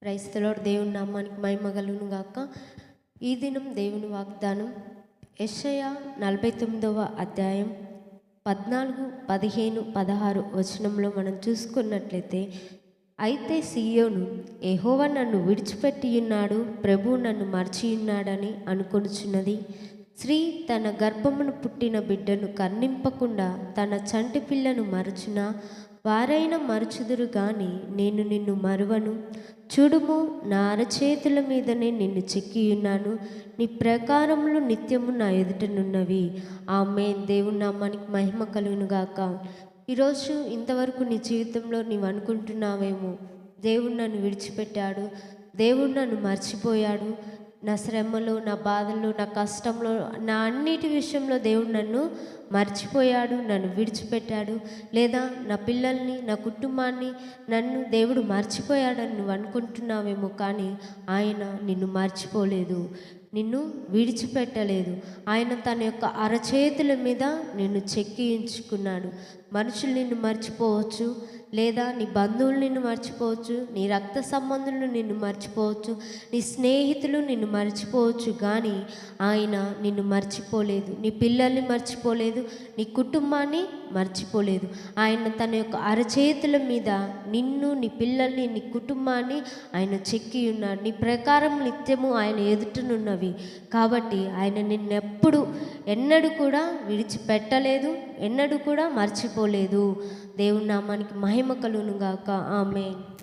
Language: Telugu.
Praise the lord. దేవుని నామానికి మహిమ కలుగును గాక. ఈ దినం దేవుని వాగ్దానం యెషయా 49వ అధ్యాయం 14, 15, 16 వచనంలో మనం చూసుకున్నట్లయితే, అయితే సియోను యెహోవా నన్ను విడిచిపెట్టి ఉన్నాడు, ప్రభువు నన్ను మరచియున్నాడని అనుకొనుచున్నది. స్త్రీ తన గర్భమును పుట్టిన బిడ్డను కర్ణింపకుండా తన చంటి పిల్లను మరచున వారైనా మరచుదురు గాని నేను నిన్ను మరువను. చూడుము, నా అరచేతుల మీదనే నిన్ను చెక్కియున్నాను, నీ ప్రకారములు నిత్యము నా ఎదుటనున్నవి. ఆమేన్. దేవుని నామానికి మహిమ కలుగును గాక. ఈరోజు ఇంతవరకు నీ జీవితంలో నీవు అనుకుంటున్నావేమో, దేవుడు నన్ను విడిచిపెట్టాడు, దేవుడు నన్ను మర్చిపోయాడు, నా శ్రమలో, నా బాధల్లో, నా కష్టంలో, నా అన్నిటి విషయంలో దేవుడు నన్ను మర్చిపోయాడు, నన్ను విడిచిపెట్టాడు, లేదా నా పిల్లల్ని, నా కుటుంబాన్ని నన్ను దేవుడు మర్చిపోయాడని నువ్వు అనుకుంటున్నావేమో. కానీ ఆయన నిన్ను మర్చిపోలేదు, నిన్ను విడిచిపెట్టలేదు. ఆయన తన యొక్క అరచేతుల మీద నిన్ను చెక్కించుకున్నాడు. మనుషులు నిన్ను మర్చిపోవచ్చు, లేదా నీ బంధువులు నిన్ను మర్చిపోవచ్చు, నీ రక్త సంబంధులు నిన్ను మర్చిపోవచ్చు, నీ స్నేహితులు నిన్ను మర్చిపోవచ్చు, కానీ ఆయన నిన్ను మర్చిపోలేదు. నీ పిల్లల్ని మర్చిపోలేదు, నీ కుటుంబాన్ని మర్చిపోలేదు. ఆయన తన యొక్క అరచేతుల మీద నిన్ను, నీ పిల్లల్ని, నీ కుటుంబాన్ని ఆయన చెక్కి ఉన్నాడు. నీ ప్రకారం నిత్యము ఆయన ఎదుటనున్నవి. కాబట్టి ఆయన ఎన్నడూ కూడా విడిచిపెట్టలేదు, ఎన్నడూ కూడా మర్చిపోలేదు. దేవుని నామానికి మహిమ కలుగును గాక. ఆమేన్.